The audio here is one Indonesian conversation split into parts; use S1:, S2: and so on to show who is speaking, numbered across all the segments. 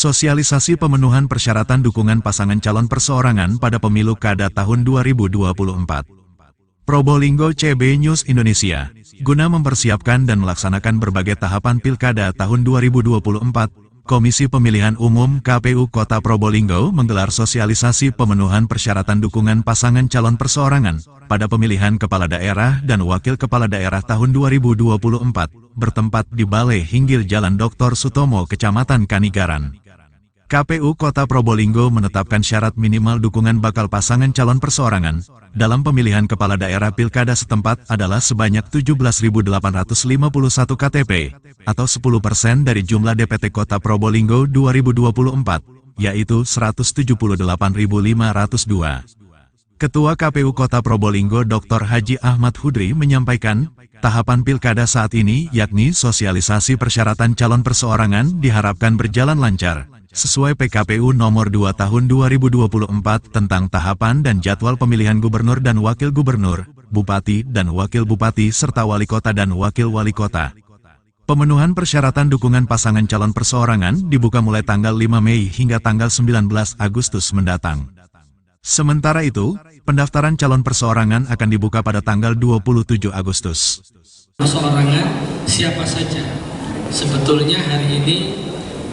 S1: Sosialisasi pemenuhan persyaratan dukungan pasangan calon perseorangan pada pemilu kada tahun 2024. Probolinggo CB News Indonesia, guna mempersiapkan dan melaksanakan berbagai tahapan pilkada tahun 2024, Komisi Pemilihan Umum KPU Kota Probolinggo menggelar sosialisasi pemenuhan persyaratan dukungan pasangan calon perseorangan pada pemilihan kepala daerah dan wakil kepala daerah tahun 2024, bertempat di Balai Hinggil Jalan Dr. Sutomo, Kecamatan Kanigaran. KPU Kota Probolinggo menetapkan syarat minimal dukungan bakal pasangan calon perseorangan dalam pemilihan kepala daerah pilkada setempat adalah sebanyak 17.851 KTP, atau 10% dari jumlah DPT Kota Probolinggo 2024, yaitu 178.502. Ketua KPU Kota Probolinggo Dr. Haji Ahmad Hudri menyampaikan, tahapan pilkada saat ini yakni sosialisasi persyaratan calon perseorangan diharapkan berjalan lancar, sesuai PKPU nomor 2 tahun 2024 tentang tahapan dan jadwal pemilihan gubernur dan wakil gubernur, bupati dan wakil bupati serta wali kota dan wakil wali kota. Pemenuhan persyaratan dukungan pasangan calon perseorangan dibuka mulai tanggal 5 Mei hingga tanggal 19 Agustus mendatang. Sementara itu, pendaftaran calon perseorangan akan dibuka pada tanggal 27 Agustus.
S2: Perseorangan siapa saja sebetulnya hari ini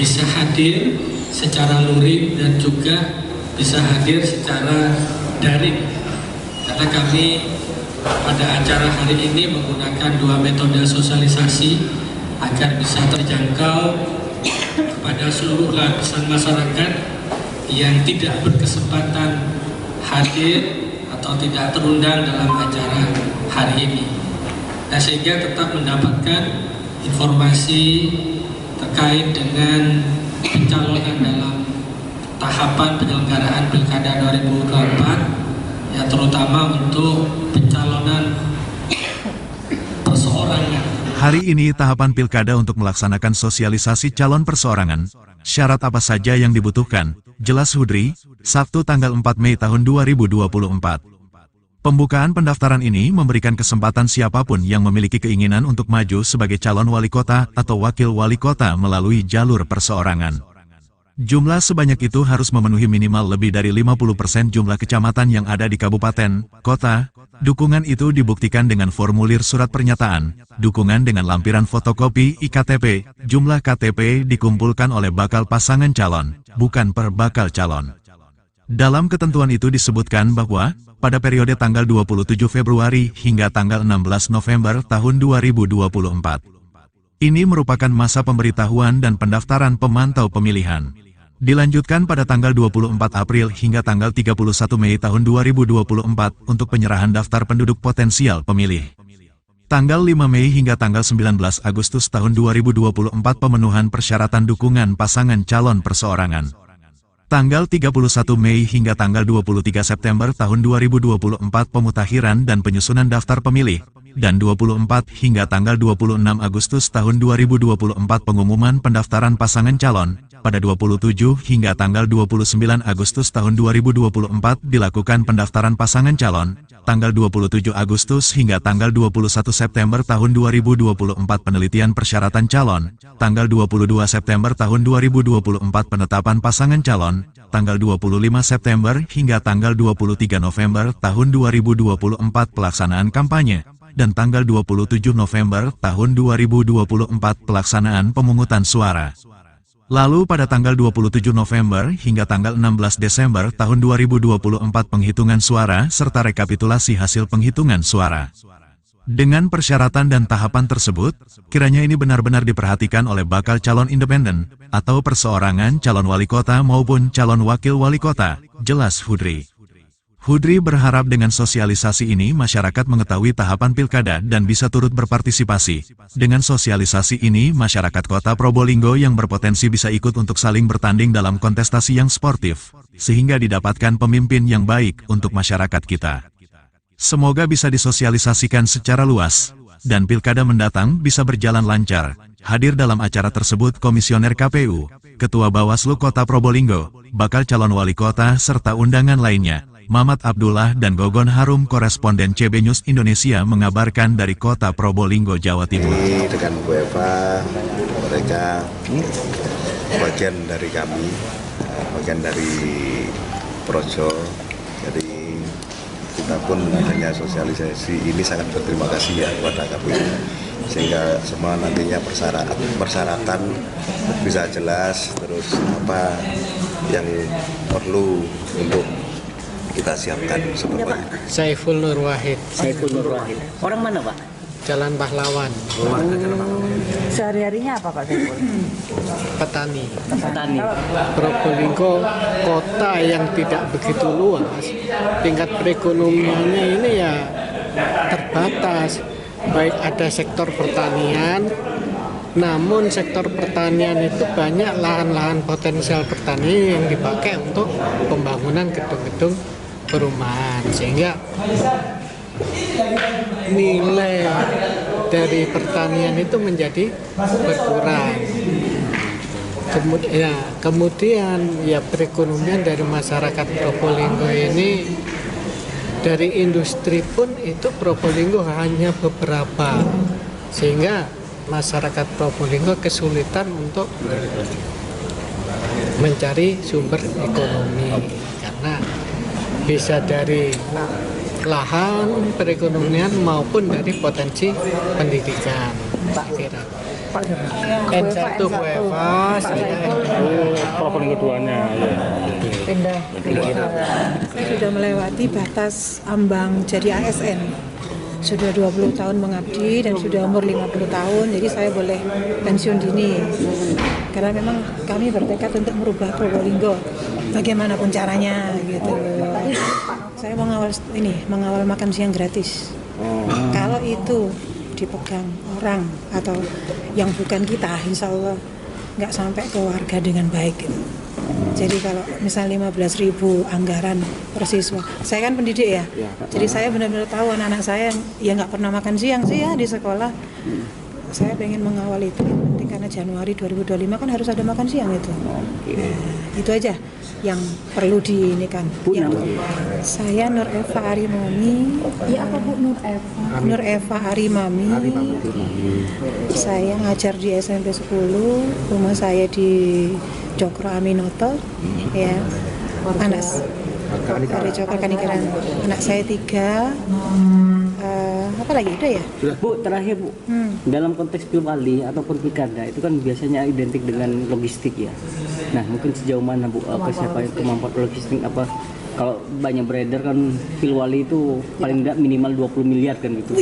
S2: bisa hadir secara luring dan juga bisa hadir secara daring, karena kami pada acara hari ini menggunakan dua metode sosialisasi agar bisa terjangkau kepada seluruh lapisan masyarakat yang tidak berkesempatan hadir atau tidak terundang dalam acara hari ini, nah, sehingga tetap mendapatkan informasi terkait dengan pencalonan dalam tahapan penyelenggaraan Pilkada 2024, ya terutama untuk pencalonan perseorangan.
S1: Hari ini tahapan pilkada untuk melaksanakan sosialisasi calon perseorangan. Syarat apa saja yang dibutuhkan? Jelas Hudri, Sabtu tanggal 4 Mei tahun 2024. Pembukaan pendaftaran ini memberikan kesempatan siapapun yang memiliki keinginan untuk maju sebagai calon wali kota atau wakil wali kota melalui jalur perseorangan. Jumlah sebanyak itu harus memenuhi minimal lebih dari 50% jumlah kecamatan yang ada di kabupaten, kota. Dukungan itu dibuktikan dengan formulir surat pernyataan, dukungan dengan lampiran fotokopi IKTP, jumlah KTP dikumpulkan oleh bakal pasangan calon, bukan per bakal calon. Dalam ketentuan itu disebutkan bahwa, pada periode tanggal 27 Februari hingga tanggal 16 November tahun 2024. Ini merupakan masa pemberitahuan dan pendaftaran pemantau pemilihan. Dilanjutkan pada tanggal 24 April hingga tanggal 31 Mei tahun 2024 untuk penyerahan daftar penduduk potensial pemilih. Tanggal 5 Mei hingga tanggal 19 Agustus tahun 2024 pemenuhan persyaratan dukungan pasangan calon perseorangan. Tanggal 31 Mei hingga tanggal 23 September tahun 2024 pemutakhiran dan penyusunan daftar pemilih, dan 24 hingga tanggal 26 Agustus tahun 2024 pengumuman pendaftaran pasangan calon. Pada 27 hingga tanggal 29 Agustus tahun 2024 dilakukan pendaftaran pasangan calon. Tanggal 27 Agustus hingga tanggal 21 September tahun 2024 penelitian persyaratan calon. Tanggal 22 September tahun 2024 penetapan pasangan calon. Tanggal 25 September hingga tanggal 23 November tahun 2024 pelaksanaan kampanye. Dan tanggal 27 November tahun 2024 pelaksanaan pemungutan suara. Lalu pada tanggal 27 November hingga tanggal 16 Desember tahun 2024 penghitungan suara serta rekapitulasi hasil penghitungan suara. Dengan persyaratan dan tahapan tersebut, kiranya ini benar-benar diperhatikan oleh bakal calon independen, atau perseorangan calon wali kota maupun calon wakil wali kota, jelas Hudri. Hudri berharap dengan sosialisasi ini masyarakat mengetahui tahapan pilkada dan bisa turut berpartisipasi. Dengan sosialisasi ini masyarakat kota Probolinggo yang berpotensi bisa ikut untuk saling bertanding dalam kontestasi yang sportif, sehingga didapatkan pemimpin yang baik untuk masyarakat kita. Semoga bisa disosialisasikan secara luas, dan pilkada mendatang bisa berjalan lancar. Hadir dalam acara tersebut Komisioner KPU, Ketua Bawaslu Kota Probolinggo, bakal calon wali kota serta undangan lainnya. Mamat Abdullah dan Gogon Harum, koresponden CB News Indonesia mengabarkan dari Kota Probolinggo, Jawa Timur.
S3: Dengan Bu Eva mereka bagian dari kami, bagian dari Projo. Jadi kita pun adanya sosialisasi ini sangat berterima kasih ya kepada KPU, sehingga semua nantinya persyaratan bisa jelas, terus apa yang perlu untuk kita siapkan seperti itu.
S2: Saiful Nur Wahid,
S4: Orang mana, Pak?
S2: Jalan Pahlawan,
S5: Sehari-harinya apa Pak Saiful?
S2: petani.
S4: Petani.
S2: Probolinggo kota yang tidak begitu luas, tingkat perekonomiannya ini ya terbatas. Baik ada sektor pertanian, namun sektor pertanian itu banyak lahan-lahan potensial pertanian yang dipakai untuk pembangunan gedung-gedung perumahan, sehingga nilai dari pertanian itu menjadi berkurang. Kemudian ya perekonomian dari masyarakat Probolinggo ini, dari industri pun itu Probolinggo hanya beberapa, sehingga masyarakat Probolinggo kesulitan untuk mencari sumber ekonomi karena bisa dari lahan perekonomian maupun dari potensi pendidikan. Kira
S5: Pak
S2: N1 UEFA, saya
S6: Probolinggo duanya ya.
S5: pindah.
S7: Saya sudah melewati batas ambang jadi ASN. Sudah 20 tahun mengabdi dan sudah umur 50 tahun, jadi saya boleh pensiun dini. Karena memang kami bertekad untuk merubah Probolinggo bagaimanapun caranya gitu. Saya mengawal makan siang gratis. Kalau itu dipegang orang atau yang bukan kita, insya Allah nggak sampai ke warga dengan baik gitu. Jadi kalau misalnya 15.000 anggaran per siswa, saya kan pendidik ya, jadi saya benar-benar tahu anak-anak saya yang nggak pernah makan siang sih ya di sekolah. Saya pengen mengawal itu, penting karena Januari 2025 kan harus ada makan siang itu. Itu aja yang perlu diinikan. Ya. Saya Nur Eva Arimami.
S5: Iya apa Bu Nur Eva?
S7: Nur Eva Arimami. Saya ngajar di SMP 10, rumah saya di Cokro Aminoto, ya. Anas. Dari Cokro Kanikiran. Anak saya 3. Apa lagi udah ya?
S4: Sudah Bu, terakhir Bu. Dalam konteks pilwali ataupun pilkada itu kan biasanya identik dengan logistik ya. Nah, mungkin sejauh mana Bu kesiapan kemampuan logistik apa? Kalau banyak beredar kan pilwali itu paling tidak minimal 20 miliar kan gitu.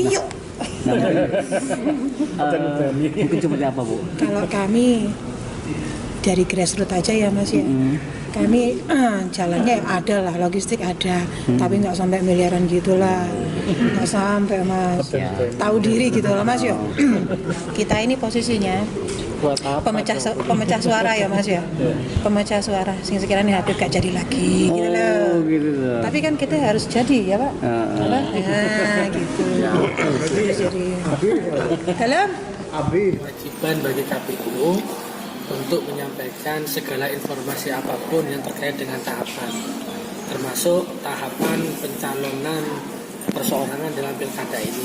S4: Nah, mungkin seperti apa Bu?
S7: Kalau kami dari grassroots aja ya Mas ya. Kami jalannya ada lah, logistik ada, tapi nggak sampai miliaran gitulah, nggak sampai Mas. Tahu diri gitu lah Mas ya. Kita ini posisinya pemecah suara ya Mas ya, pemecah suara. Sing sekiranya Habib gak jadi lagi, gitu loh.
S4: Gitu loh.
S7: Tapi kan kita harus jadi ya Pak. Apa? Ya, gitu. Jadi dalam
S2: kewajiban bagi KPU untuk menyampaikan segala informasi apapun yang terkait dengan tahapan, termasuk tahapan pencalonan perseorangan dalam pilkada ini.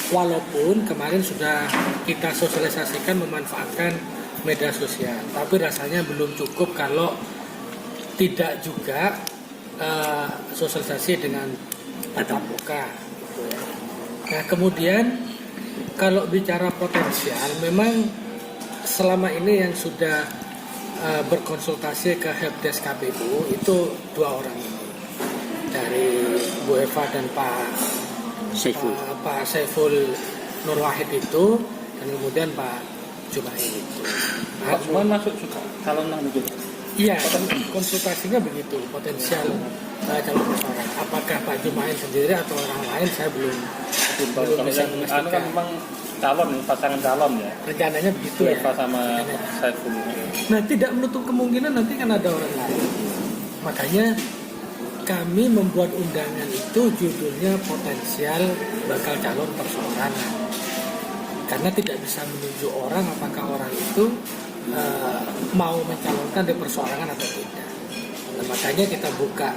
S2: Walaupun kemarin sudah kita sosialisasikan memanfaatkan media sosial, tapi rasanya belum cukup kalau tidak juga sosialisasi dengan tatap muka. Nah kemudian kalau bicara potensial, memang selama ini yang sudah berkonsultasi ke helpdesk KPU itu 2 orang ini, dari Bu Eva dan Pak Saiful Nur Wahid itu, dan kemudian Pak Jumain itu.
S6: Semua masuk juga calon begitu.
S2: Iya, konsultasinya begitu, potensial calon perseorangan. Apakah Pak Jumain sendiri atau orang lain saya belum bisa memastikan.
S6: Kan memang calon, pasangan calon ya.
S2: Rencananya begitu ya.
S6: Eva sama Saiful.
S2: Nah, tidak menutup kemungkinan nanti kan ada orang lain. Makanya kami membuat undangan itu judulnya potensial bakal calon perseorangan. Karena tidak bisa menunjuk orang apakah orang itu mau mencalonkan di perseorangan atau tidak. Nah, makanya kita buka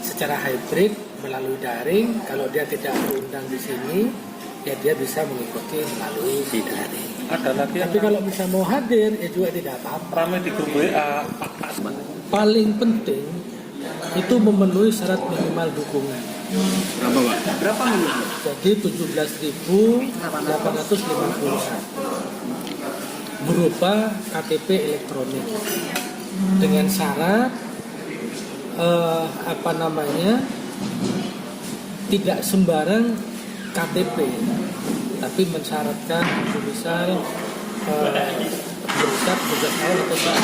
S2: secara hybrid melalui daring. Kalau dia tidak diundang di sini, ya dia bisa mengikuti melalui daring.
S6: Ada lagi yang
S2: Tapi kalau bisa mau hadir ya juga tidak apa-apa.
S6: ramai di grup WA.
S2: Paling penting itu memenuhi syarat minimal dukungan.
S8: Berapa menit?
S2: Jadi 17.851 berupa KTP elektronik dengan syarat tidak sembarang KTP, tapi mensyaratkan misal berusia 17 tahun atau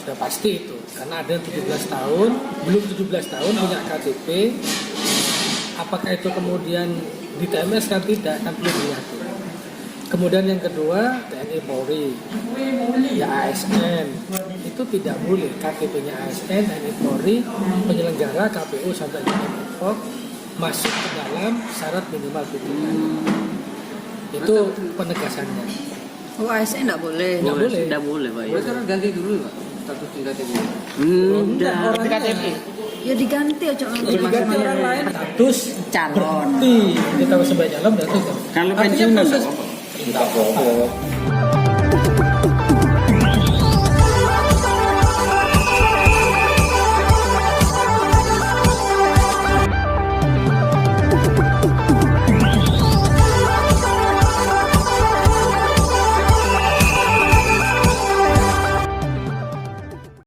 S2: sudah pasti itu, karena ada yang 17 tahun, belum 17 tahun punya KTP. Apakah itu kemudian di TMS kan tidak, kan belum diatur. Kemudian yang kedua, TNI Polri, ya ASN, itu tidak boleh. KTP-nya ASN, TNI Polri, penyelenggara KPU sampai dengan Depok masuk ke dalam syarat minimal dukungan. Itu penegasannya.
S5: Oh, ASN nggak boleh.
S2: Nggak boleh.
S4: Tidak boleh, Pak. Ya.
S8: Berarti harus ganti dulu Pak status di KTP.
S4: Udah.
S2: Orangnya
S5: Ya diganti aja orang lain.
S2: diganti orang lain. Status
S5: Calon.
S2: berhenti. Kita sebagai calon berarti.
S4: Kalau
S2: Artinya
S4: pensiun
S2: proses-
S6: Tidak boleh.